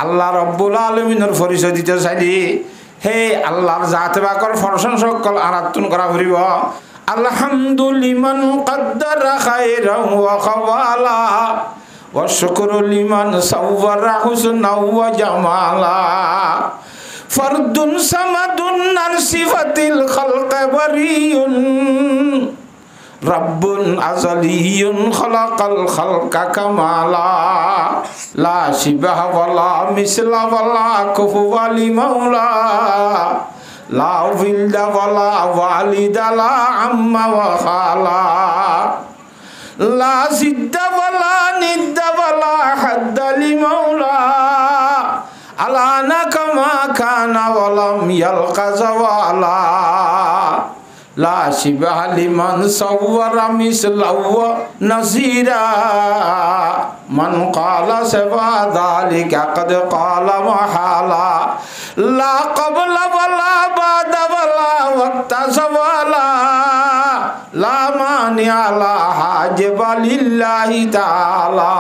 আল্লাহ রব্বুল আলামিনের পরিচয় দিতে চাইলি হে আল্লাহর জাত বাকর প্রশংসা সকল আরাধন করা হইব আলহামদুলিমান কদ্দারা খায়রান ওয়া খাওয়ালা ওয়া শুকরু লিমান সাওয়ারা হুসনাও ওয়া জামালা ফরদুন সামাদুন আন সিফাতিল খালক বারিয়ুন রব্বুন আযালিয়ুন খালাকাল খালকা কামালা লা শিবাহা ওয়ালা মিসলা ওয়ালা কুফুয়া লিমাওলা লা ওয়ালিদা ওয়ালা ওয়ালিদা লা আম্মা ওয়া খালা লা জিদ্দা ওয়ালা নিদ্দা ওয়ালা হাদ্দা লিমাওলা আলানা কামা কানা ওয়ালাম ইয়ালকা জাওয়ালা লা শিবাহা লিমান সাওয়ারা মিসলাহু নাসিরা মান ক্বালা সাবা যালিকা ক্বাদ ক্বালা মাহালা লা ক্বাবলা ওয়ালা বাদা ওয়ালা ওয়াক্তা সাওয়ালা লা মানিআ লা হাজিবা লিল্লাহি তাআলা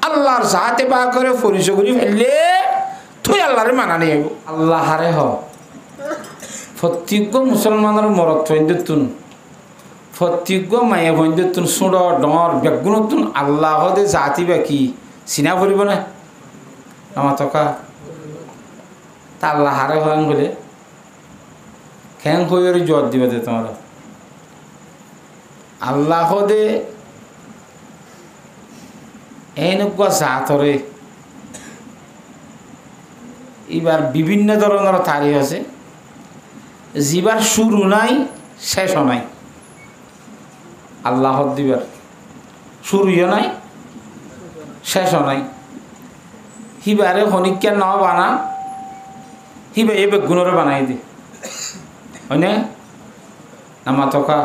আল্লাহর জাতে পাকের পরিচয় করি ফেললে তুই আল্লাহরে মানা নিয়ে আল্লাহরে হ প্রত্যেক মুসলমানের মরত ফৈন্দুন প্রত্যেক মায়ে ফৈন্দুন সুড় ডর বেগুনতুন আল্লাহ দে জাতি বাকি চিনা পড়ব না আমার টকা তা আল্লাহ হারে হন বলে খ্যাং হয়ে জোর দিবে দে তোমার আল্লাহ দে এনেকুৱা জাতরে এবার বিভিন্ন ধরনের তারিখ আছে জিবার শুরু নাই শেষ নাই আল্লাহ দিবার শুরুও নাই শেষ নাই হিবারে হনিকা ন বানা হিবা এ বেগুনরে বানাই দি হয়নে নামা টকা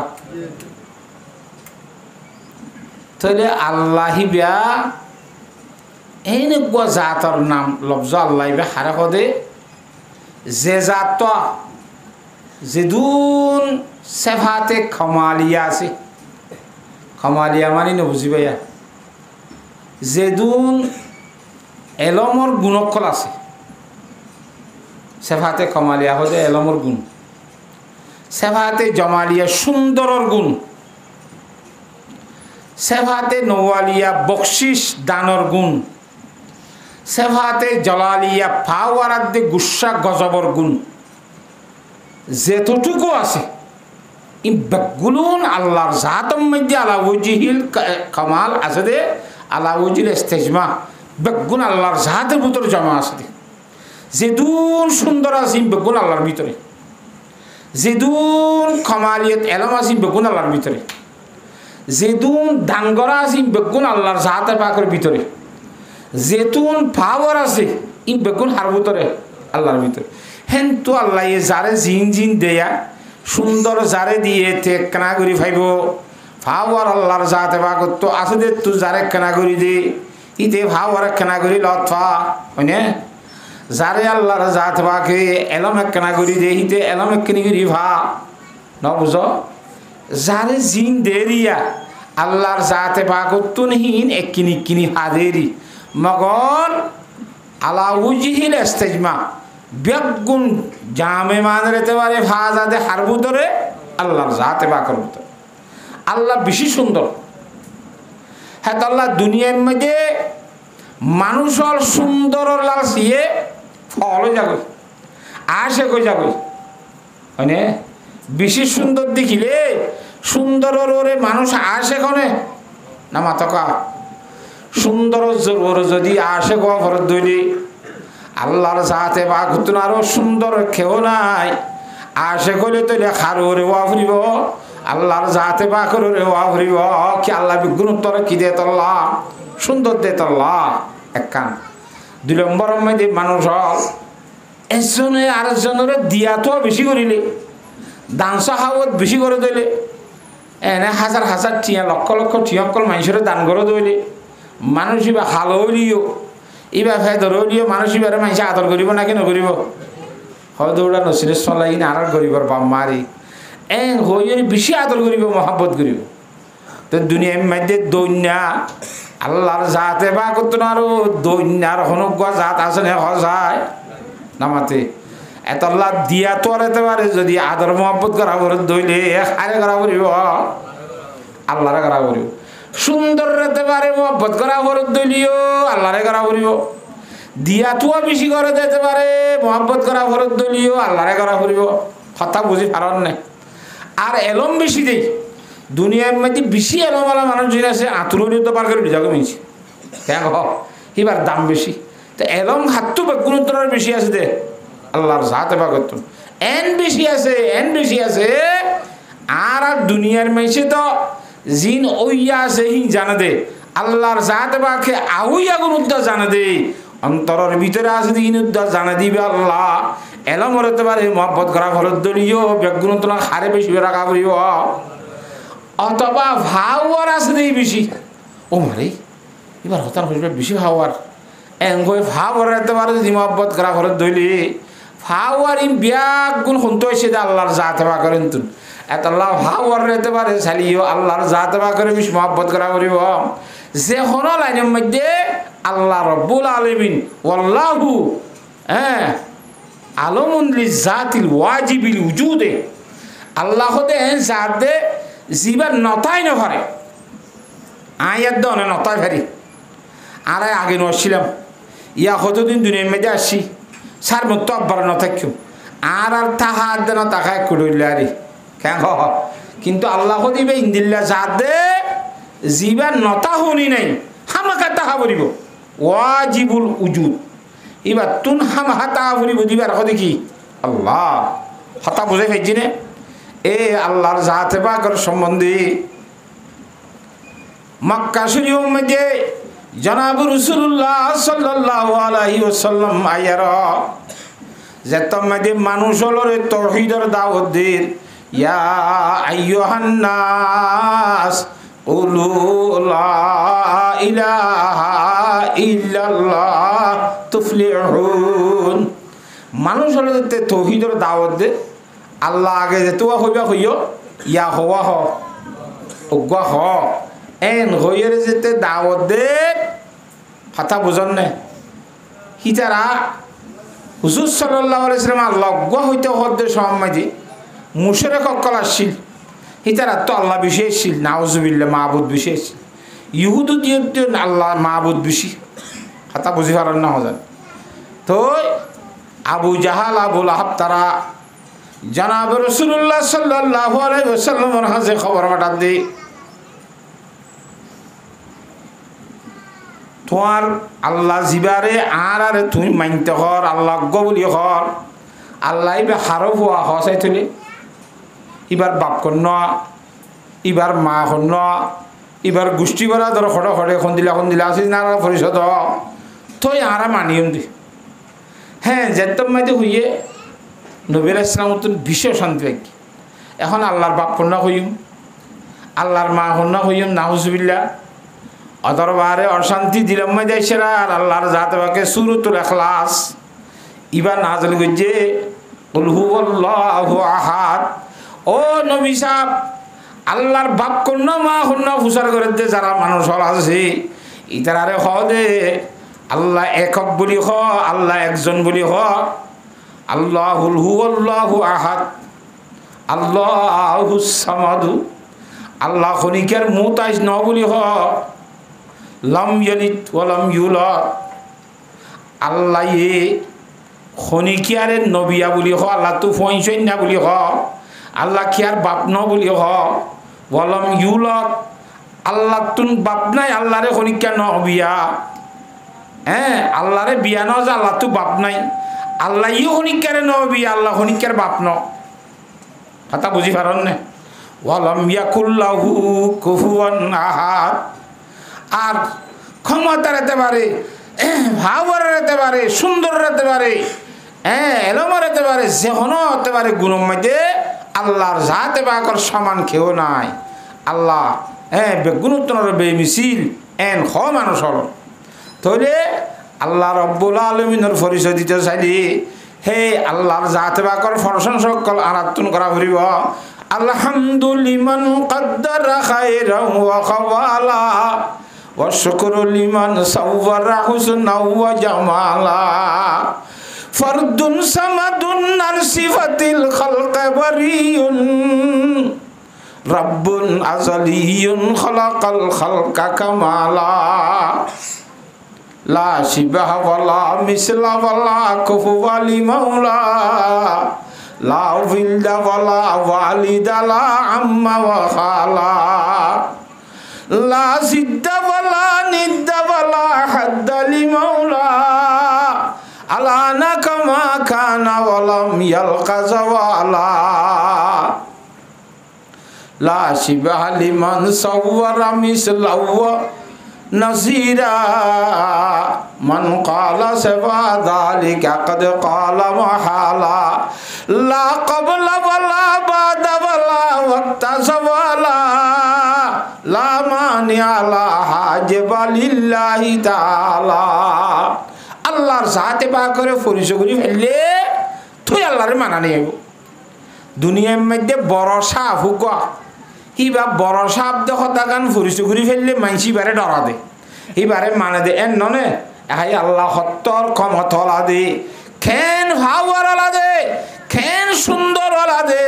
তাহলে আল্লাহ হিবা এনেকুৱা জাতৰ নাম লফজ আল্লাহ হিবা হারে কদে যে জাত যেদুন সেফাতে খমালিয়া আছে খমালিয়া মানে নবুঝি ভাইয়া যেদুন এলমর গুণকল আছে সেফাতে খমালিয়া হদে এলমর গুণ সেফাতে জমালিয়া সুন্দরর গুণ সেফাতে নওয়ালিয়া বকশিস দানর গুণ সেফাতে জলালিয়া ফাওয়ারাদ্দে গুসা গজবর গুণ যেতটুকু আছে ই বেগুলুন আল্লাহর জাতম মধ্যে আলা ওয়াজিহিল কামাল আছে দে আলা ওয়াজিল ইস্তিজমা বেগুন আল্লাহর জাতের ভিতরে জমা আছে যেদুন সুন্দর আছে বেগুন আল্লাহর ভিতরে যেদুন কামালিয়ত এলম আছে বেগুন আল্লাহর ভিতরে যেদুন দাঙ্গরা আছে বেগুন আল্লাহর জাতের পাকের ভিতরে যেতুন পাওয়ার আছে ই বেগুন হার ভিতরে আল্লাহর ভিতরে হেন তো আল্লাহ যারে জিন জিন দেয়া সুন্দর যারে দিয়ে তে কেনা করি ভাইব পাওয়ার আল্লাহর জাতে পাকত তো আছে দে তুই যারে কেনা করি দে ইতে পাওয়ার কেনা করি লথা হয়নে যারে আল্লাহর জাতে পাকে এলম কেনা করি দে ইতে এলম কেনি করি ভা ন বুঝো যারে জিন দেরিয়া আল্লাহর জাতে পাকত তো নহিন এককিনি কিনি হাদেরি মগর আলা উজিহিল ইস্তিজমা বেগুন জামে মানরেতে পারে ফাজাদে হারবু ধরে আল্লাহর জাতে পাকের ভিতরে আল্লাহ বেশি সুন্দর হ্যাঁ আল্লাহ দুনিয়ার মধ্যে মানুষের সুন্দর লালসিয়ে ফল যাবে আসে কই যাবে মানে বেশি সুন্দর দেখিলে সুন্দর ওরে মানুষ আসে কনে না মাতকা সুন্দর জোর যদি আসে গফর দইলি আল্লাহর জাতে বাকুতুন আরো সুন্দর কেউ নাই আসে কইলে তো খারো রে ওয়াফরিব আল্লাহর জাতে বাকর রে ওয়াফরিব কি আল্লাহ বিগুণ তোর কি দে তল্লা সুন্দর দে তল্লা একখান দুই নম্বর মধ্যে মানুষ একজনে আরেকজনের দিয়া তো বেশি করিলে দান সাহাবত বেশি করে দিলে এনে হাজার হাজার টিয়া লক্ষ লক্ষ টিয়া অকল মানুষের দান করে দিলে মানুষ ইবা হাল হইলিও ইবা ফেদর হইলিও মানুষ ইবারে মানুষ আদর করিব না কেন করিব হয়তো ওটা নসিরে চলাই না আর করিবার বাম মারি হয়ে বেশি আদর করিব মহাব্বত করিব তো দুনিয়ার মধ্যে দৈন্যা আল্লাহর জাতে বা করতো আর দৈন্যার হনুকা জাত আছে না হসায় নামাতে এত আল্লাহ দিয়া তো আর এতে পারে যদি আদর মোহাম্মত করা করে দইলে হারে করা করিব আল্লাহরে করা করিব সুন্দর রেতে পারে মোহাম্মত করা করে দইলিও আল্লাহরে করা করিব দিয়া তো বেশি করে দিতে পারে মোহাম্মত করা করে দইলিও আল্লাহরে করা করিব কথা বুঝি পারন না আর এলম বেশি দেই দুনিয়ার মধ্যে বেশি এলমওয়ালা মানুষ যিনি আছে আতুরও তো পার করে বিজাকে মিলছে কেন এবার দাম বেশি তো এলম হাতটো বেগুণোত্তরের বেশি আছে দে আল্লাহর জাতে বাগত এন বেশি আছে আর দুনিয়ার মেশে তো জিন ওইয়া আছে হি জানে দে আল্লাহর জাতে বাকে আউইয়া গুণুদ্দা জানে দে অন্তরের ভিতরে আছে দিন উদ্দা জানে দিবে আল্লাহ এলম হতে পারে মহব্বত করা ঘরের দলীয় বেগুণোত্তর হারে বেশি রাখা করিব অথবা ভাওয়ার আছে দেই বেশি ও মারে এবার হতার হইবে বেশি ভাওয়ার এঙ্গই ভাওয়ার রাতে পারে যদি মহব্বত করা ঘরের দলি ভাওয়ার ইন ব্যাগ গুণ হন্ত হয়েছে আল্লাহর জাতে বা করেন তুন এত আল্লাহ ভাওয়ার রাতে পারে চালিও আল্লাহর জাতে বা করে বেশি মহব্বত করা করিব যে হন লাইনের মধ্যে আল্লাহ রব্বুল আলামিন ওয়াল্লাহু হ্যাঁ আলমুন লিজাতিল ওয়াজিবিল উজুদে আল্লাহ দে জাত দে জীবার নতাই না ভরে আয়াত দনে নতাই ভারি আর আগে নছিলাম ইয়া কতদিন দুনিয়ার মধ্যে আসছি সার মতো আব্বার নথাক্য আর তাহা দেন তাহা কুড়িল আরে কেন কিন্তু আল্লাহ দিবে ইন্দিল্লা যাদে জীবার নতা শুনি নাই হামাকা তাহা বলিব ওয়াজিবুল উজুদ এবার তুন হামাহা তাহা বলিব দিবার কথা কি আল্লাহ হতা বুঝে ফেলছি নে এ আল্লাহর জাতে পাকের সম্বন্ধে মক্কা শরীফের মধ্যে জনাব রাসূলুল্লাহ সাল্লাল্লাহু আলাইহি ওয়াসাল্লাম আয়ার যে তোমাদের মানুষ হলো তাওহীদের দাওয়াত দিন ইয়া আইয়ুহান নাস কুলু লা ইলাহা ইল্লাল্লাহ তুফলিহুন মানুষ হলো তাওহীদের দাওয়াত দে আল্লাহ আগে যে তোয়া হইবা হইও ইয়া হওয়া হ উগা হ এন হইয়ের যেতে দাওয়াত দে কথা বুঝন না হিতারা হুজুর সাল্লাল্লাহু আলাইহি ওয়াসাল্লাম লগ্গ হইতে হদ্দে সম্মাদি মুশরিক অকল আসছিল হিতারা তো আল্লাহ বিশেষ ছিল নাউজুবিল্লাহ মাবুদ বিশেষ ইহুদু দিয়ে আল্লাহ মাবুদ বেশি কথা বুঝি পারেন না হজান তো আবু জাহাল আবু লাহাব তারা জনাব রাসূলুল্লাহ সাল্লাল্লাহু আলাইহি ওয়াসাল্লামের কাছে খবর পাঠান দে তোমার আল্লাহ জিবারে আর আরে তুমি মানতে হর আল্লাহ গবলি হর আল্লাহ ইবে হারফ হওয়া হসাই তুলে এবার বাপ কন্য এবার মা কন্য এবার গোষ্ঠী করা ধর খড়ে খড়ে এখন দিলা আসিস না পরিষদ তো আরা মানিয়ম দি হ্যাঁ যেতম মাঝে হইয়ে নবী ইসলাম বিশ্ব শান্তি পাই এখন আল্লাহর বাপ কন্যা হইম আল্লাহর মা কন্যা হইম নাউজুবিল্লাহ অদরবারে অশান্তি দিলাম যাইছেরা আর আল্লাহর জাত বাকে সূরাতুল ইখলাস ইবা নাযিল গজে কুল হুয়াল্লাহু আহাদ ও নবী সাহেব আল্লাহর বাপ কন্যা মা কন্যা ফুসার করে দে যারা মানুষ হল আছে ইতারারে হ দে আল্লাহ একক বলি হ আল্লাহ একজন বলি হ আল্লাহুল হুয়াল্লাহু আহাদ আল্লাহুস সামাদু আল্লাহ খনিকের মুতাইজ ন বলি হ লাম ইয়ালিদ ওয়া লাম ইউলাদ আল্লাহ এ খনিকিয়ারে নবিয়া বলি হ আল্লাহ তু ফইছই না বলি হ আল্লাহ কিয়ার বাপ ন বলি হ ওয়া লাম ইউলাদ আল্লাহ তুন বাপ নাই আল্লাহরে খনিকিয়া নবিয়া হ্যাঁ আল্লাহরে বিয়া ন যে আল্লাহ তু বাপ নাই আল্লাহ ইউ খনিকিয়ারে নবিয়া আল্লাহ খনিকিয়ার বাপ ন কথা বুঝি পারন না ওয়ালাম ইয়াকুল্লাহু কুফুয়ান আহাদ আর ক্ষমতা রেতে পারে ভাবর রেতে পারে সুন্দর রেতে পারে এলম রেতে পারে যেন হতে পারে গুণের মধ্যে আল্লাহর জাতে পাকের সমান কেউ নাই আল্লাহ বেগুণোত্তর বেমিছিল এন খ মানুষ হল তাহলে আল্লাহ রব্বুল আলামিনের পরিচয় দিতে চাইলি হে আল্লাহর জাতে পাকের প্রশংসা সকল আরাধন করা করিব আলহামদুলিমান কদ্দারা খায়রান ওয়া খাওয়ালা والشكر لمن صور حسنا وجمالا فرد صمد عن صفة الخلق بري رب أزلي خلق الخلق كمالا لا شبه ولا مثل ولا كفو لمولى لا ولد ولا والد لا عم وخالا لا زد ولا ند ولا حد لمولى ألانا كما كان ولم يلق زوالا لا شبه لمن صور مثله نصيرا من قال سوى ذلك قد قال محالا لا قبل ولا بعد ولا وقت سوالا لا مانع لا حاجب لله تعالى আল্লাহর জাতে পাক করে পরিচয় করে ফেললে তুই আল্লাহর মানা নেব দুনিয়ার মধ্যে বড় সাপ হুক হিবা বড় সাপ দেখ গান পরিচয় করে ফেললে মাইসি বারে ডরা দে এবারে মানে দে এন ননে হাই আল্লাহ সত্তর ক্ষমতলা দে খেন ভাওয়ালা দে খেন সুন্দর দে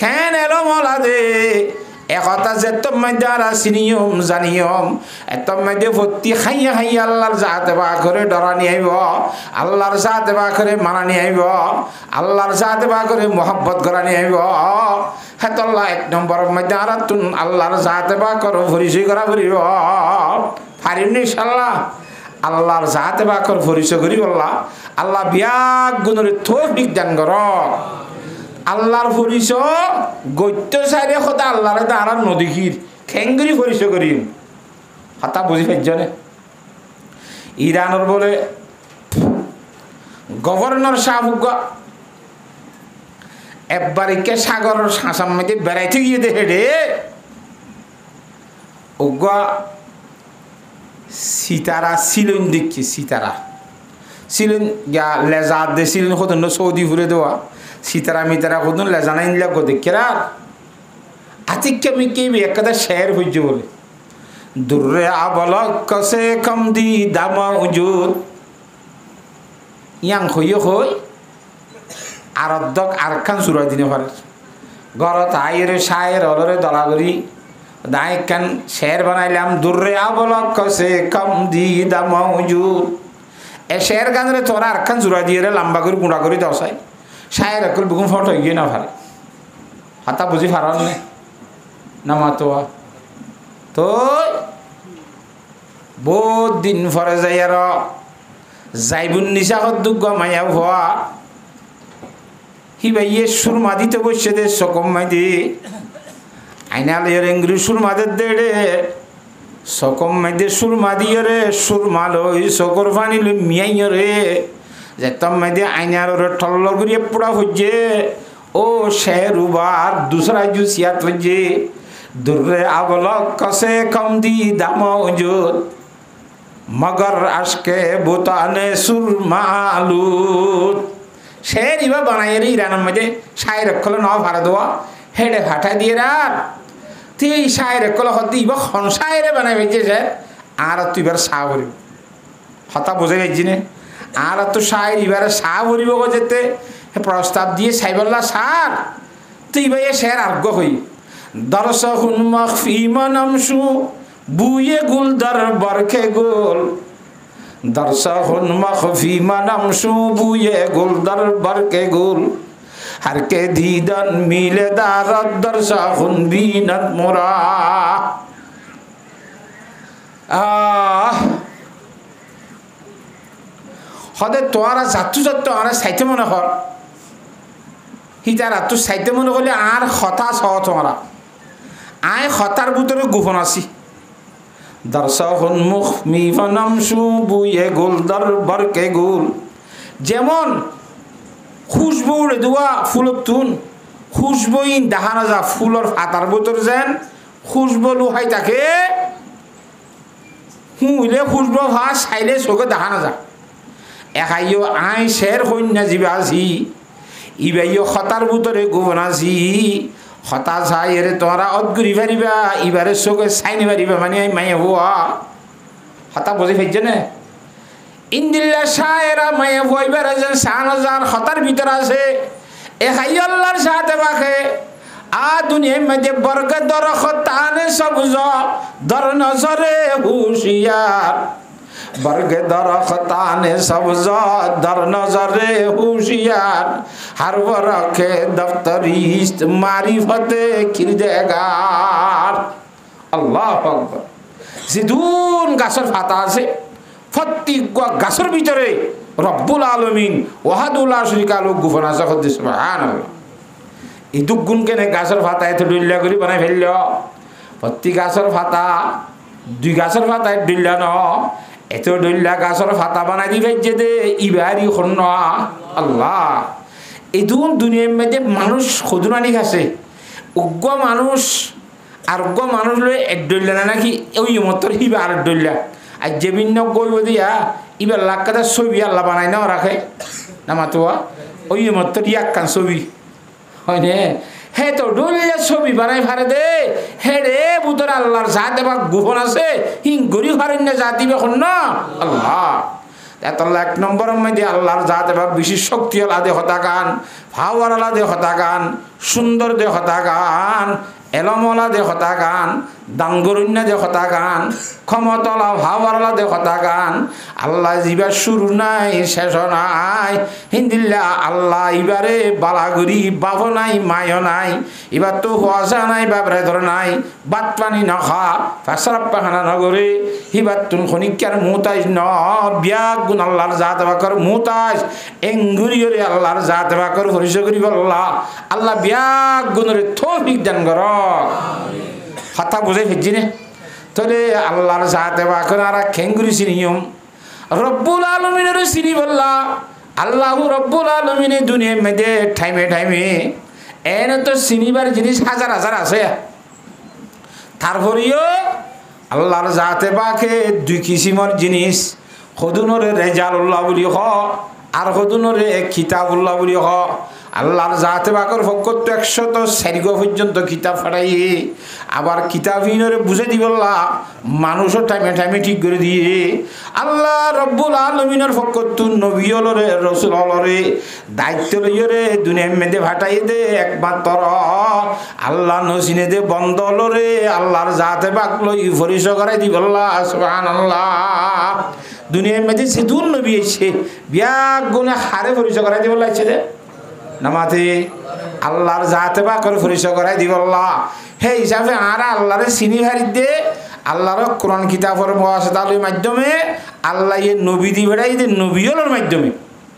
খেন এলমলা দে একতা যে তোমাদের দ্বারা চিনিয়ম জানিয়ম তোমাদের ভর্তি খাইয়া খাইয়া আল্লাহর জাতে বা করে ডরা নিয়ে আইব আল্লাহর জাতে বা করে মানা নিয়ে আইব আল্লাহর জাতে বা করে মোহাব্বত করা নিয়ে আইব হেতল্লাহ এক নম্বর মধ্যে আর তুন আল্লাহর জাতে বা করো পরিচয় করা করিব পারিম ইনশাআল্লাহ আল্লাহর জাতে বা কর পরিচয় করি বললা আল্লাহ বিয়াক গুণের তৌফিক দান কর আল্লাহর পরিচয় গত্য সাইডে কথা আল্লাহর দ্বারা নদীর খেঙ্গুরি পরিচয় করি হাতা বুঝি পাইছনে ইরানের বলে গভর্নর সাহেব একবারিকে সাগরের শাসার মধ্যে বেড়াইতে গিয়ে দেখে রে ওগা সিতারা সিলন দেখছি সিতারা সিলন গা লেজার দে সিলন কত সৌদি ঘুরে দেওয়া সিতারা মিতারা কত লেজানা ইনলা কো দেখেরা আতিকে মিকে একটা শের হইছে বলে দুর্রে আবলক কসে কম দি দামা উজুদ ইয়াং হইয় হই আর অর্ধক আরখান সুরা দিনে পারে ঘরত আইরে শায়ের অলরে দলাগরি দায়কান শের বানাইলাম দুর্রে আবলক কসে কম দি দামা উজুদ এ শের গানরে তোরা আরখান সুরা দিয়ে রে লম্বা করে গুঁড়া করে দশাই শায়ের একল বুকুম ফটো গিয়ে না পারে হাতা বুঝি পারন না মাতোয়া তো বহুত দিন পরে যাই আর যাইবুন নিশা হদ্দুগ মায়া ভুয়া হি ভাইয়ে সুরমা দিতে বসে দে সকম মাইদি আইনালের এঙ্গুরি সুরমা দে রে সকম মাইদে সুরমা দিয়ে রে সুরমা লই সকর পানি লই মিয়াই রে যেতম মাইদে আইনার রে ঠল্লর করিয়ে পুরা হইছে ও শের উবার দুসরা জুসিয়াত হইছে দুর্রে আবলক কসে কম দি দাম উজুদ মগর আশকে বুতানে সুরমালুত শের ইবা বানাই রে ইরানের মধ্যে শায়ের অক্ষল ন ভাড়া দেওয়া হেডে ফাটা দিয়ে রার তুই শায়ের অক্ষল হতে ইবা খন শায়েরে বানাই বেঁচে স্যার আর তুই এবার সা ভরিব হতা বোঝে গেছি নে আর তো শায়ের এবারে সা ভরিব যেতে প্রস্তাব দিয়ে সাইবল্লা সার তুই ভাই শের আর্গ হই দর্শকুন মখফি মনমসু বুয়ে গুল দর বরখে গোল দর্শকুন মখফি মনমসু বুয়ে গুল দর বরখে গোল हर के दीदन मिले दारत दर्शकुन बीनत मुरा হদে তোরা যাত্তু যাত্তু আর সাইতে মনে কর হিতারা তুই সাইতে মনে করলে আর হতা সহ তোমরা আয় হতার ভিতরে গোপন আছি দর্শকুন মুখ মিফনমসু বুয়ে গুল দর বরকে গুল যেমন খুশবু উড়ে দেওয়া ফুলত তুন খুশবু ইন দেখানো যা ফুলর ফাতার ভিতর যেন খুশবু লুহাই থাকে হুইলে খুশবু ভা সাইলে চোখে দেখানো যা একাইও আই শের কন্যা জীবা আছি ইবাইও হতার ভিতরে গোপন আছি হতা চাই এরে তোমরা অদগুড়ি পারিবা ইবারে চোখে চাইনি পারিবা মানে মাইয়া হওয়া কথা বুঝে ফেলছে না ইন্দিল্লা শায়েরা মায়ে বইবার আছেন শাহনজার খতার ভিতর আছে এ হাই আল্লাহর সাথে বাখে আ দুনিয়ার মধ্যে বর্গ দরখতানে সবজ দর নজরে হুশিয়ার বর্গ দরখতানে সবজ দর নজরে হুশিয়ার হর বরকে দফতরিস্ত মারিফতে কিরদেগার আল্লাহু আকবার জিদুন গাছের পাতা আছে প্রত্যেক গাছের ভিতরে রব্বুল আলামিন ওয়াহাদুল্লাহ শরীকা লোক গোপন আছে সুবহানাল্লাহ এই দুগুণ কেনে গাছের পাতা এত ডুল্লা করে বানাই ফেলল প্রত্যেক গাছের পাতা দুই গাছের পাতা ডুল্লা ন এত ডুল্লা গাছের পাতা বানাই দি ফেলছে দে ইবারি খন্ন আল্লাহ এই দুনিয়ার মধ্যে মানুষ খুদুরানি খাচ্ছে উগ্র মানুষ আর উগ্র মানুষ লয়ে এক ডুল্লা না নাকি ওই মতর হিবা আর ডুল্লা আর যে ভিন্ন গইব দিয়া ইবার লাখ কাটা ছবি আল্লাহ বানাই নাও রাখে না মাতুয়া ওই মতর ইয়াক কান ছবি হয় নে হে তো ডুল্লা ছবি বানাই ফারে দে হে রে বুতর আল্লাহর জাতে বা গোপন আছে হিং গরি ফারেন না জাতি বেখন না আল্লাহ এত এক নম্বরের মধ্যে আল্লাহর জাতে বা বেশি শক্তি আলা দে হতা গান পাওয়ার আলা দে হতা গান সুন্দর দে হতা গান এলমলা দে হতা গান দাঙ্গরুন্যা দে হতা গান ক্ষমতলা ভাওয়ারলা দে হতা গান আল্লাহ জিবার শুরু নাই শেষ নাই হিন্দিল্লা আল্লাহ ইবারে বালাগুড়ি বাব নাই মায় নাই এবার তো হওয়া নাই বাবরে ধর নাই বাত পানি নখা ফাঁসরাপ পাখানা নগরে হিবার তুন খনিকার মুতাইজ ন বিয়াক গুণ আল্লাহর জাত বাকর মুতাইজ এঙ্গুরিয়রে আল্লাহর জাত বাকর হরিষ করি বল্লা আল্লাহ বিয়াক গুণরে তৌফিক দান কর কথা বুঝে ফেলছি না তোরে আল্লাহর সাথে বাকর আর খেঙ্গুরি চিনিয়ম রব্বুল আলমিনের চিনি বললা আল্লাহ রব্বুল আলমিনে দুনিয়ার মধ্যে ঠাইমে ঠাইমে এনে তো চিনিবার জিনিস হাজার হাজার আছে তারপরেও আল্লাহর জাতে বাকে দুই কিসিমর জিনিস সদুনরে রেজালুল্লাহ বলি হ আর সদুনরে কিতাবুল্লাহ বলি হ আল্লাহর জাতে বাকর ফকত 104 পর্যন্ত কিতাব ফাটাই আবার কিতাবহীনরে বুঝে দিবল্লা মানুষও টাইমে টাইমে ঠিক করে দিয়ে আল্লাহ রব্বুল আলমিনের ফকত নবী হলরে রসুল হলরে দায়িত্ব লইরে দুনিয়ার মেয়েদে ফাটাই দে একমাত্র আল্লাহ নসিনে দে বন্ধ হলরে আল্লাহর জাতে বাক লই ফরিস করাই দিবল্লা সুবহানাল্লাহ দুনিয়ার মেয়েদে সেদুর নবী এসে বিয়াক গুণে হারে ফরিস করাই দিবল্লা আছে রে নামাতে আল্লাহর জাতে বা করে পরিচয় করাই দিবল্লাহ হে হিসাবে আর আল্লাহরে চিনি হারি দে আল্লাহর কোরআন কিতাবের ওয়াসিতার মাধ্যমে আল্লাহ এই নবী দি বেড়াই দে নবীর মাধ্যমে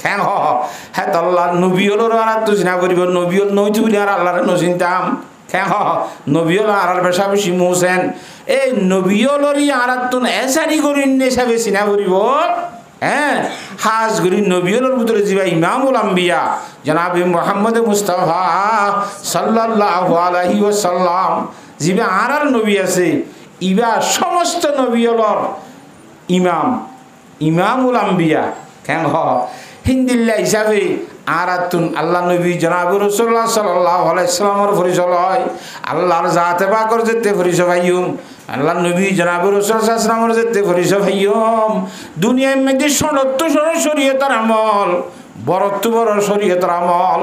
কেন হ্যাঁ তো আল্লাহ নবীর আর তো চিনা করিব নবীর নইতে বলি আর আল্লাহরে নচিন্তাম কেন নবীর আর বেশা বেশি মোসেন এই নবীরই আর তুন এসারি করিন হিসাবে চিনা করিব হ্যাঁ হাজ গরি নবীর ভিতরে যাবা ইমামুল আম্বিয়া জনাবে মুহাম্মদ মুস্তাফা সাল্লাল্লাহু আলাইহি ওয়াসাল্লাম জিবা আর নবী আছে ইবা সমস্ত নবীর ইমাম ইমামুল আম্বিয়া কেন হিন্দিল্লা হিসাবে আরাতুন আল্লাহ নবী জনাবে রাসূলুল্লাহ সাল্লাল্লাহু আলাইহি ওয়াসাল্লামের পরিচয় আল্লাহর জাতে পাকের যেতে পরিচয় আল্লাহ নবী জনাবে রাসূলুল্লাহ সাল্লাল্লাহু আলাইহি ওয়াসাল্লামের যেতে পরিচয় দুনিয়ার মধ্যে সনত্ব শরীয়তের আমল বরত্ব বড় শরীয়তের আমল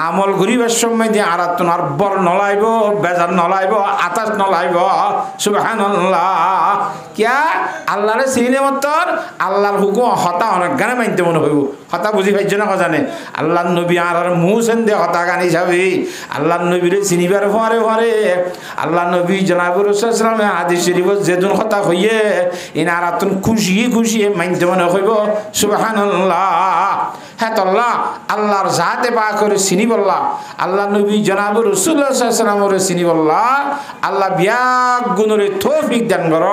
আমল ঘুরিবার সময় দিয়ে আরাতুন আর বর নলাইব বেজার নলাইব আতাস নলাইব সুবহানাল্লাহ কিয়া আল্লাহরে চিনে মতর আল্লাহর হুকুম হতা অনেক গানে মানতে মনে হইব হতা বুঝি পাইছ না জানে আল্লাহর নবী আর মুসেন দে হতা গান হিসাবে আল্লাহর নবীরে চিনিবার পরে পরে আল্লাহ নবী জনাবে রাসূলুল্লাহ সাল্লাল্লাহু আলাইহি ওয়াসাল্লাম হাদিস শরীফ যেদিন হতা হইয়ে ইন আরাতুন খুশি খুশি মানতে মনে হইব সুবহানাল্লাহ হ্যাঁ আল্লাহ আল্লাহর জাতে পাক করে চিনি বললা আল্লাহ নবী জনাব রাসূলুল্লাহ সাল্লাল্লাহু আলাইহি ওয়াসাল্লামের চিনি বললা আল্লাহ বিয়াক গুণরে তৌফিক দান কর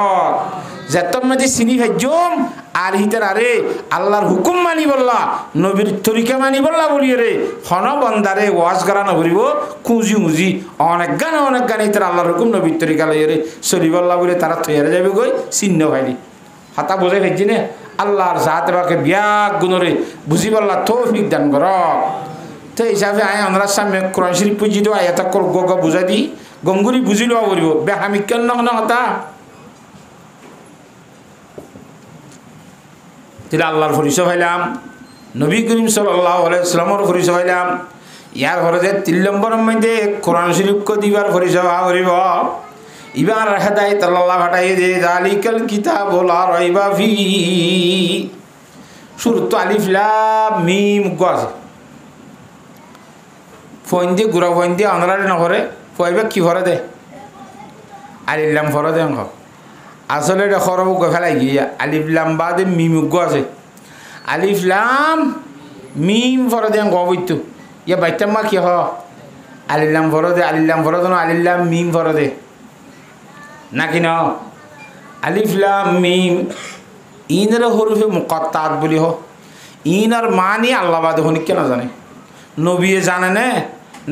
যেতম মধ্যে চিনি ভাইজম আর হিতার আরে আল্লাহর হুকুম মানি বললা নবীর তরিকা মানি বললা বলি রে হন বন্দারে ওয়াজ করা নকরিব খুঁজি মুজি অনেক গান হিতার আল্লাহর হুকুম নবীর তরিকা লই রে চলি বললা বলে তারা থইয়ারে যাবে গই চিহ্ন ভাইনি হাতা বোঝাই ভাইজি নে আল্লাহর জাতে পাকে বিয়াক গুণরে বুঝি বললা তৌফিক দান কর তো হিসাবে আয় আমরা সামনে কোরআন শরীফ পুঁজি দেওয়া এটা গগ বুঝাই দি গঙ্গুরি বুঝি লওয়া করিব বেহামি কেন না হতা তাহলে আল্লাহর পরিচয় পাইলাম, নবী করিম সাল্লাল্লাহু আলাইহি ওয়াসাল্লামের পরিচয় পাইলাম। ইয়ার পরে যে 3 নম্বরের মধ্যে কোরআন শরীফকে দিবার পরিচয় করিব। এবার হেদায়েত আল্লাহ পাঠাই যে যালিকাল কিতাবু লা রাইবা ফিহি, শুরু তো আলিফ লাম মিম গজ ফোন দিয়ে গুড়া ফোন দিয়ে আন্ধারে নকরে ফইবে কি ভরে দে আলিফ লাম ভরে দে অঙ্ক আসলে এটা খরব ফেলাই গিয়া আলিফ লাম বাদে মিম গজে আলিফ লাম মিম ভরে দে অঙ্ক বইতো ইয়া বাইতাম মা কি হ আলিফ লাম ভরে দে আলিফ লাম ভরে দে আলিফ লাম মিম ভরে দে নাকি না আলিফ লাম মিম ইনের হরফে মুকাত্তাত বলি হো ইনার মানি আল্লাহ বাদে হনিক কেন জানে নবীয়ে জানে না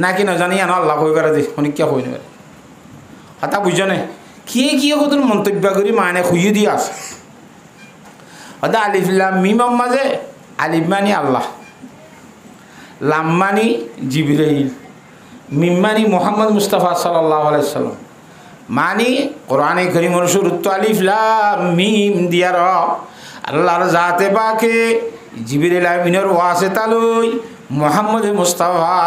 নাকি না জানি না আল্লাহ কই বেড়া দে হনিক কে হই না কথা বুঝছো না কি কতন মন্তব্য করি মানে খুইয়ে দিয়ে আস অদা আলিফ লাম মিম মাঝে আলিফ মানি আল্লাহ লাম মানি জিবরাইল মিম মানি মুহাম্মদ মুস্তাফা সাল্লাল্লাহু আলাইহি সাল্লাম মানি কোরআনে কারীমের শুরুতে আলিফ লাম মিম দিয়ার আল্লাহর জাতে পাকে জিবরাইল আমিনের ওয়াসিতা লই মুহাম্মদ মুস্তাফা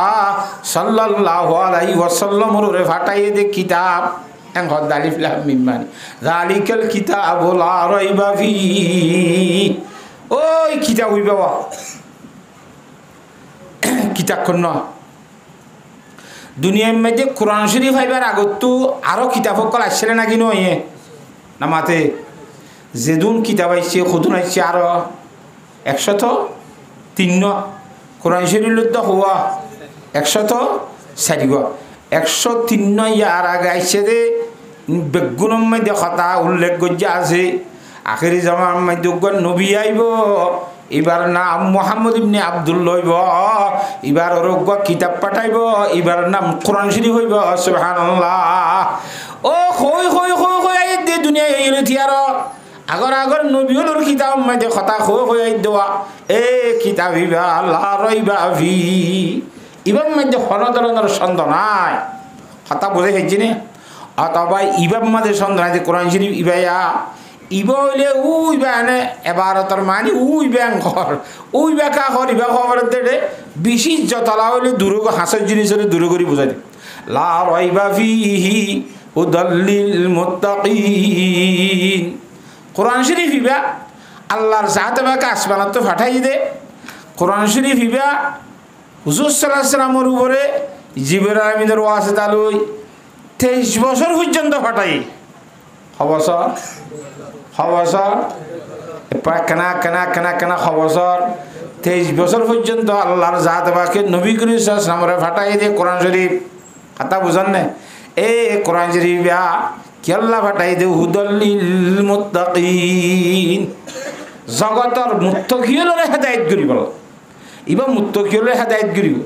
সাল্লাল্লাহু আলাইহি ওয়াসাল্লামের রে ফাটাইয়ে দে কিতাব এন হদ আলিফ লাম মিম মানি যালিকাল কিতাবু লা রাইবা ফিহি ওই কিতাব হইবা কিতাব কোন দুনিয়ার মধ্যে কোরআন শরীফ আইবার আগত তো আরো কিতাব সকল আসছে নাকি নয় না মাতে যেদুন কিতাব আইছে খুদুন আইছে আরো 103 কোরআন শরীফ তো হওয়া 104 গো 103 ইয়ার আগে আইছে দে বেগুনের মধ্যে কথা উল্লেখ করছে আছে আখেরি জামার মধ্যে নবী আইব এবার নাম মুহাম্মদ ইবনে আব্দুল্লাহ হইব এবার ওরক কিতাব পাঠাইব এবার নাম কোরআন শরীফ হইব সুবহানাল্লাহ ও হই হই হই হই আই দে দুনিয়া হইলো থিয়ার আগর নবী হলোর কিতাব মধ্যে কথা হই হই আই দেওয়া এ কিতাব ইবা লা রাইবা ফি ইবার মধ্যে কোন ধরনের সন্দেহ নাই কথা বুঝে গেছি না অথবা ইবার মধ্যে সন্দেহ নাই কোরআন শরীফ ইবায়া ইবা হইলে উইবা এনে এবারতর মানি উইবা ঘর উইবা কা ঘর ইবা খবর দে বেশি যতলা হইলে দূর হাসের জিনিস হলে দূর করে বুঝাই লা রাইবা ফিহি হুদাল্লিল মুত্তাকিন কোরআন শরীফ ইবা আল্লাহর জাতে পাকে আসমানত পাঠাই দে কোরআন শরীফ ইবা হুজুর সাল্লাল্লাহু আলাইহি ওয়াসাল্লামের উপরে জিবরাইল আমিনের ওয়াসিতা লই 23 বছর পর্যন্ত পাঠাই অবসর খবসর কেনা কেনা কেনা কেনা খবসর 23 বছর পর্যন্ত আল্লাহর জাত পাকে নবী করিম সাল্লাল্লাহু আলাইহি ওয়াসাল্লাম ফাটাই দিয়ে কোরআন শরীফ কথা বুঝেন না এ কোরআন শরীফ কি আল্লাহ ফাটাই দে হুদাল্লিল মুত্তাকিন জগতর মুত্তাকিনরে হেদায়েত করিব ইবা মুত্তাকিনরে হেদায়েত করিব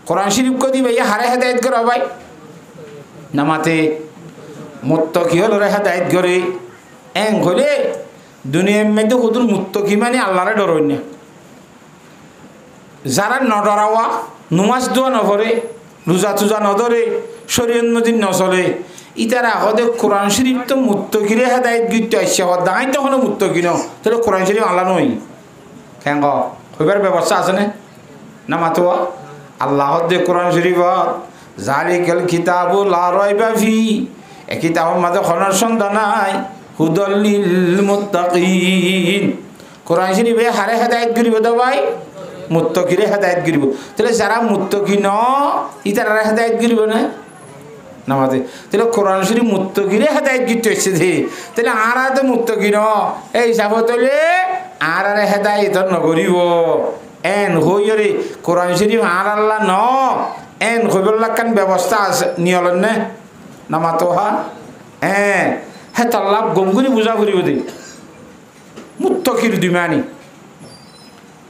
কোরআন শরীফ কো দিবে ইয়া হারে হেদায়েত করা ভাই নামাতে মুত্তাকিনরে হেদায়েত করে এং হলে দুনিয়ার মধ্যে কদুর মুত্তাকি মানে আল্লাহরে ডরই না যারা নডরাওয়া নমাজ দোয়া নভরে রোজা তুজা নধরে শরীয়ত মদিন নচলে ইতারা হদে কোরআন শরীফ তো মুত্তাকিরে হেদায়েত গিতে আইছে হদাই তখন মুত্তাকি ন তাহলে কোরআন শরীফ আল্লাহ নই কেন হইবার ব্যবস্থা আছে না মাতোয়া আল্লাহ দে কোরআন শরীফ যালিকাল কিতাবু লা রাইবা ফি এই কিতাবের মধ্যে কোনো সন্দেহ নাই হুদাল্লিল মুত্তাকিন কোরআন শরীফে হারে হেদায়েত করিব তো ভাই মুত্তাকিরে হেদায়েত করিব তাহলে যারা মুত্তাকি ন ইতারা হেদায়েত করিব না নামাতে তাহলে কোরআন শরীফ মুত্তাকিরে হেদায়েত করতে হচ্ছে দে তাহলে আরা তো মুত্তাকি ন এই হিসাব তাহলে আর হেদায়েত নকরিব এন হইরে কোরআন শরীফ আর আল্লাহ ন এন হইবল্লা কান ব্যবস্থা আছে নিয়লন না নামাতো হা হ্যাঁ হ্যাঁ তাল্লাহ গমগুনি বুঝা করিব দে মুত্তাকির দুমানি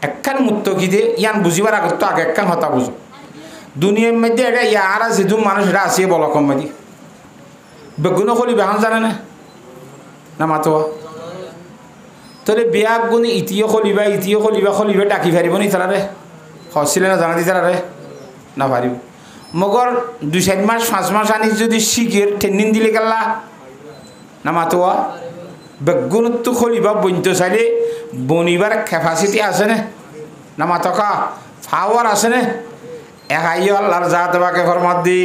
একখান মুত্তাকি দে ইয়ান বুঝিবার আগত তো আগে একখান হতা বুঝো দুনিয়ার মধ্যে এটা ইয়ারা যেদু মানুষরা আছে বলো কম মাদি বেগুন খলি বেহান জানে না মাতো তাহলে বিয়া গুণি ইতিও খলিবা ডাকি ফারিব নি তারা রে হসিলে না জানা দি তারা রে না পারিব মগর 2-4 মাস 5 মাস আনি যদি শিখের ট্রেনিং দিলে গেলা না মাতোয়া বেগুন তো খলিবা বইতে চাইলে বনিবার ক্যাপাসিটি আছে না না মাতকা পাওয়ার আছে না একাই আল্লাহর জাত বাকে ফরমাত দি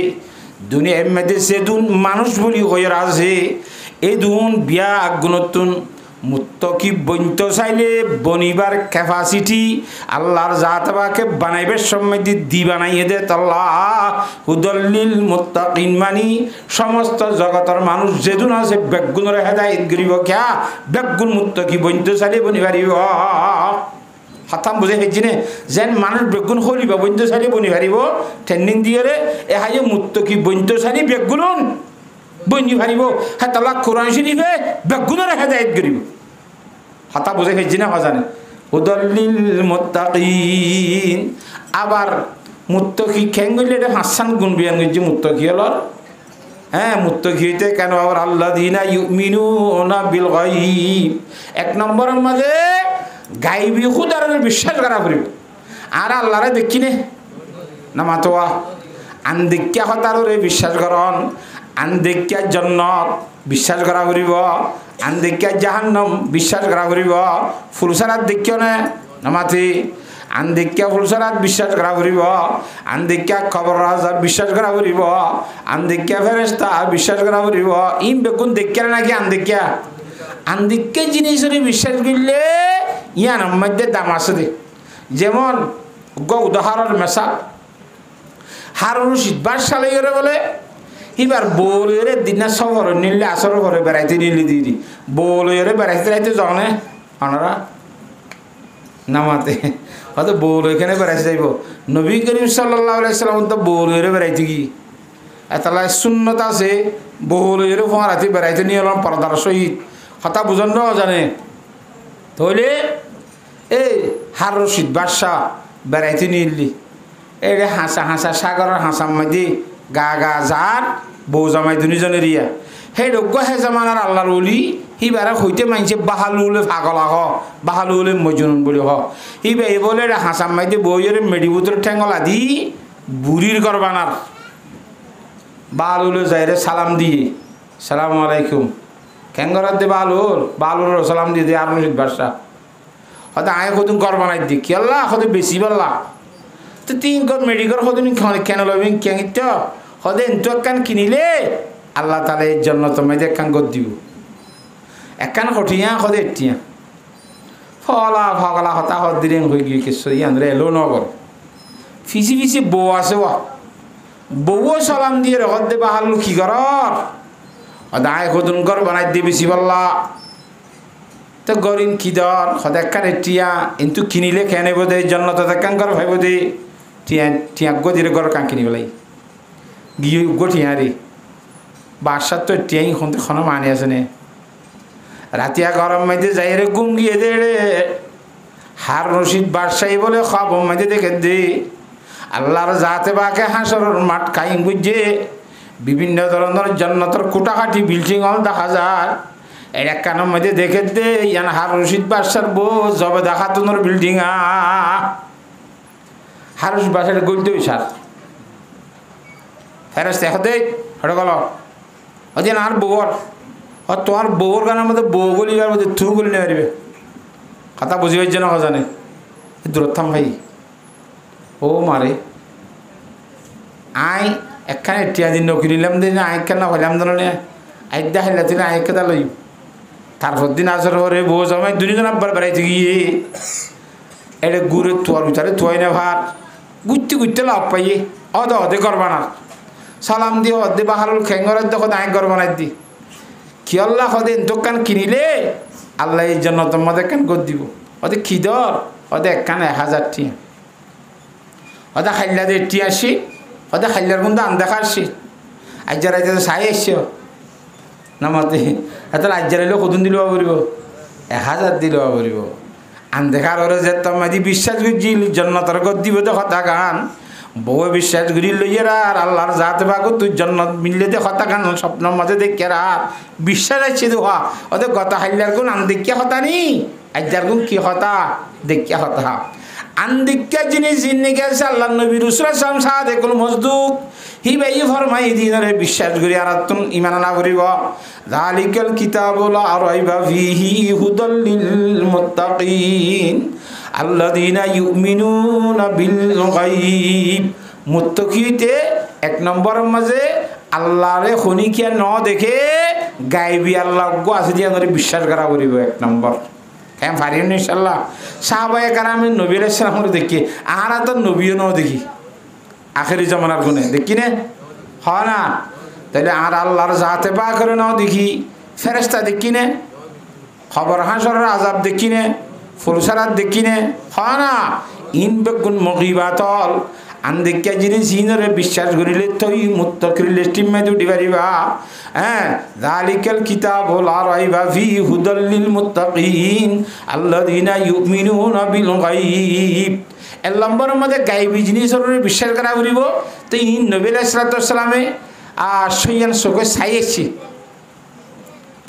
দুনিয়ার মধ্যে সেদুন মানুষ বলি হয়ে আছে এই দুন বিয়া গুণতুন মুত্তকি বইন্ত চাইলে বনিবার ক্যাপাসিটি আল্লাহর জাতবাকে বানাইবে সম্মতি দি বানাইয়ে দে আল্লাহ হুদল্লিল মুত্তাকিন মানি সমস্ত জগতের মানুষ যেদুন আছে বেগুনের হেদায়েত গরিব ক্যা বেগুন মুত্তকি বইন্ত চাইলে বনিবারিব হাতাম বুঝে হেঁচি নে যেন মানুষ বেগুন হলিব বইন্ত চাইলে বনি পারিব ট্রেনিং দিয়ে রে এ হাইয়ে মুত্তকি বইন্ত চাইলে বেগুন বনি পারিব হ্যাঁ তালা কোরআন শরীফে বেগুনের হেদায়েত গরিব হাতা বুঝে হেঁচি না হজানে হুদল্লিল মুত্তাকিন আবার মুত্তকি খেং গইলে এটা হাসান গুণ বিয়ান গেছি মুত্তকি হলর হ্যাঁ মুত্তকি হইতে কেন আবার আল্লাযীনা ইউমিনুনা বিল গায়ব এক নম্বরের মাঝে গাইবি খুদার বিশ্বাস করা করিব আর আল্লাহরে দেখি নে না মাতোয়া আন দেখিয়া হতারে বিশ্বাস করন আন দেখিয়া জন্নত বিশ্বাস করা করিব আন দেখিয়া জাহান্নাম বিশ্বাস করা করিব ফুলসারাত দেখিও না নামাতি আন দেখিয়া ফুলসারাত বিশ্বাস করা করিব আন দেখিয়া খবর রাজা বিশ্বাস করা করিব আন দেখিয়া ফেরেশতা বিশ্বাস করা করিব ইন বেগুন দেখিয়া নাকি আন দেখিয়া আন্দিকে জিনিসের বিশ্বাস করলে ইয়ার মধ্যে দাম আছে দে যেমন উদাহরণ মেশা হারুন শীতবার সালে বলে এবার বউরে দিনা সফর নিলে আসর ঘরে বেড়াইতে নিলে দিদি বউরে বেড়াইতে জানে আপনারা নামাতে হয়তো বউর এখানে বেড়াইতে যাইব নবী করিম সাল্লাল্লাহু আলাইহি সাল্লাম তো বউরে বেড়াইতে কি এতলা শূন্যতা আছে বউরে ফোঁড়াতে বেড়াইতে নিয়ে এলাম পর্দার সহিত কথা বুঝন জানে তাহলে এই হার রশিদ বাদশাহ বেড়াইতে নিলি এই হাসা হাসা সাগরের হাসার মধ্যে গা গা যার বউ জামাই দুজনের ইয়া সেই রোগ্য হে জামানার আল্লাহর ওলি সিবারে হইতে মানছে বাহালুলে পাগলা হ বাহালুলে মজনুন বলি হ সিবা এই বলে হাসার মধ্যে বউয়ের মেডিবুতর ঠেঙ্গলা দি বুড়ির করবানার বাহালুলে যাইরে সালাম দিয়ে সালাম আলাইকুম খেঙ্গরার দে বালুর সালাম দিয়ে দে আর রশিদ বাদশাহ হয়তো আয় কদিন গড় বানাই দি কি আল্লাহ হয়তো বেশি বললা তো তিন কর মেডিকেল কদিন কেন লবেন কেন হদে এনতো একখান কিনিলে আল্লাহ তালা এর জন্য তোমাদের একখান গদ দিব একখান কঠিয়া হদে এটিয়া ফলা ফগলা হতা হদ দিলে হয়ে গিয়ে কিছু ইয়ান্দ্রে এলো নগর ফিসি ফিসি বউ আছে বউও সালাম দিয়ে হদ দে বাহালু কি কর দায় কদুন গড় বানাই দিয়ে বেশি বললা তো গরিন কি দর হদে একখান এটিয়া কিন্তু কিনিলে খেয়ে বোধে জন্য তো একখান গড় ভাইব দে টিয়া টিয়া গদিরে গড় কান কিনি বলাই গিয়ে গঠিয়া রে বাসার তো টিয়াই কোনো মানে আছে নে রাতিয়া গরম মাইতে যাই রে গুম গিয়ে দে রে হার রশিদ বাদশাহী বলে খাব মাইতে দেখে দে আল্লাহর জাতে বাকে হাসর মাঠ খাই বুঝে বিভিন্ন ধরনের জান্নাতের কুটাকাটি বিল্ডিং হল দেখা যায় এর এক কানের মধ্যে দেখে দে ইয়ান হার রশিদ বাদশার বউ জবে দেখা তোর বিল্ডিং হার রশিদ বাদশার গলতে সার ফেরস দেখো দে হটে গেল অদিন আর বউর তোমার বউর গানের মধ্যে বউ গলি আর মধ্যে থু গলি নিয়ে পারবে কথা বুঝি পাইছে না জানে দূরত থাম ভাই ও মারে আই একখানে টিয়া দিন নকিলাম দিন আইকেন না হইলাম দিন আইদা হাইলা দিন আইকেদা লই তারপর দিন আসর হরে বউ জমাই দুজন আব্বার বেড়াইতে গিয়ে এটা গুড়ে তোয়ার ভিতরে থুয়াই না ভাত গুড়তে গুড়তে লাভ পাইয়ে অদে অদে করবা না সালাম দিয়ে অদে বাহারুল খেঙ্গরের দেখো আই গর বানাই দি কি আল্লাহ হদে দোকান কিনিলে আল্লাহ এই জন্য তোমাদের কেন গদ দিব ওদে কি দর ওদে একখানে 1000 টিয়া ওদে খাইলা দিয়ে টিয়া আসি ওদে খাইলার বন্ধু আন্দাখাসি আজ্জার আইতে চাই আসছে নামাতে এত আজ্জার এলেও কদুন দিলেও পারিব 1000 দিলেও পারিব আন্দেখার ওরে যে তোমাদি বিশ্বাস করছি জন্নতর গদ দিব তো কথা গান বউ বিশ্বাস করি লইয়েরা আর আল্লাহর জাত বাগো তুই জন্নত মিললে দে কথা গান স্বপ্নের মাঝে দেখে আর বিশ্বাস আছে দোহা ওদের গতা হাইলার গুণ আন দেখিয়া হতা নি আজ্জার গুণ কি হতা দেখিয়া হতা আন্দিকা জিনিস জিন্নি গেছে আল্লাহ নবী রাসূল সাল্লাল্লাহু সাদেকুল মসদুক হি ভাই ফরমাই দিনারে বিশ্বাস করি আর তুম ঈমান না করিব যালিকাল কিতাবু লা রাইবা ফীহি হুদাল লিল মুত্তাকিন আল্লাযীনা ইউমিনুনা বিল গায়ব মুত্তাকিতে এক নম্বরের মাঝে আল্লাহরে খনিকিয়া ন দেখে গায়বী আল্লাহ গো আছে দিয়া ধরে বিশ্বাস করা করিব এক নম্বর কেন পারিও ইনশাআল্লাহ সাহাবায়ে কেরামের নবী আলাইহিস সালামের দেখি আর তো নবীও ন দেখি আখেরি জামানার গুণে দেখি না হয় না তাহলে আর আল্লাহর জাতে পাকের নাও দেখি ফেরেশতা দেখি না খবর হাসরের আযাব দেখি না ফুলসারাত দেখি না হয় না ইন বেগুন মুগিবাতল আন্দিকা জিনিস ইনরে বিশ্বাস করিলে তুই মুত্তাকির লিস্টিম মে দুটি পারিবা হ্যাঁ যালিকাল কিতাবু লা রাইবা ফি হুদাল লিল মুত্তাকিন আল্লাযীনা ইউমিনুনা বিল গায়ব এর নম্বরের মধ্যে গায়বী জিনিসের বিশ্বাস করা করিব তো ইন নবী আলাইহিস সালামে সৈয়ান চোখে চাইছি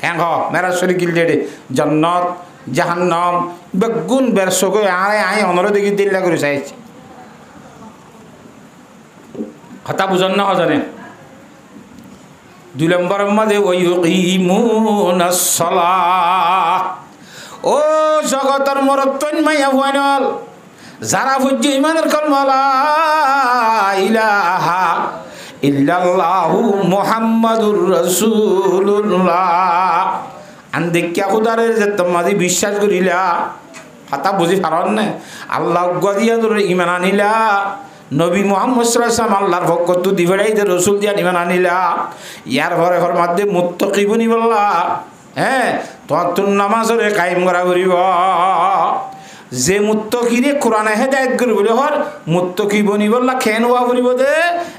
কেন মেরা শরীর গিলডে জান্নাত জাহান্নাম বেগুন বের চোখে আয় অনরে দেখি দিল্লা করে চাইছি কথা বুঝন না জানে দুই নম্বরের মধ্যে ওয়ায়ুকিমুনাস সালাহ ও জগতের মরত্তন মাইয়া ভয়নল যারা বুঝছে ইমানের কলমা লা ইলাহা ইল্লাল্লাহু মুহাম্মাদুর রাসূলুল্লাহ আন্দিকা খুদারের যে তোমাদি বিশ্বাস করিলা কথা বুঝি পারন না আল্লাহ গদিয়া ধরে ঈমান আনিলা নবী মুহাম্মদ সাল্লাল্লাহু আলাইহি ওয়াসাল্লাম আল্লাহর ভক্ত দিবেলাই যে রাসূল দিয়া ঈমান আনিলা ইয়ার ঘরে ঘর মধ্যে মুত্তাকি বনি বললা হ্যাঁ তো নামাজরে কায়েম করা করিব যে মুত্তাকিরে কোরআনে হেদায়েত করিব বলে হর মুত্তাকি বনি বললা কেন ওয়া করিব দে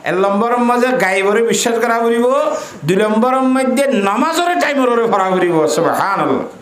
এক নম্বরের মাঝে গায়বরে বিশ্বাস করা করিব দুই নম্বরের মধ্যে নামাজরে টাইমরে ভরা করিব সুবহানাল্লাহ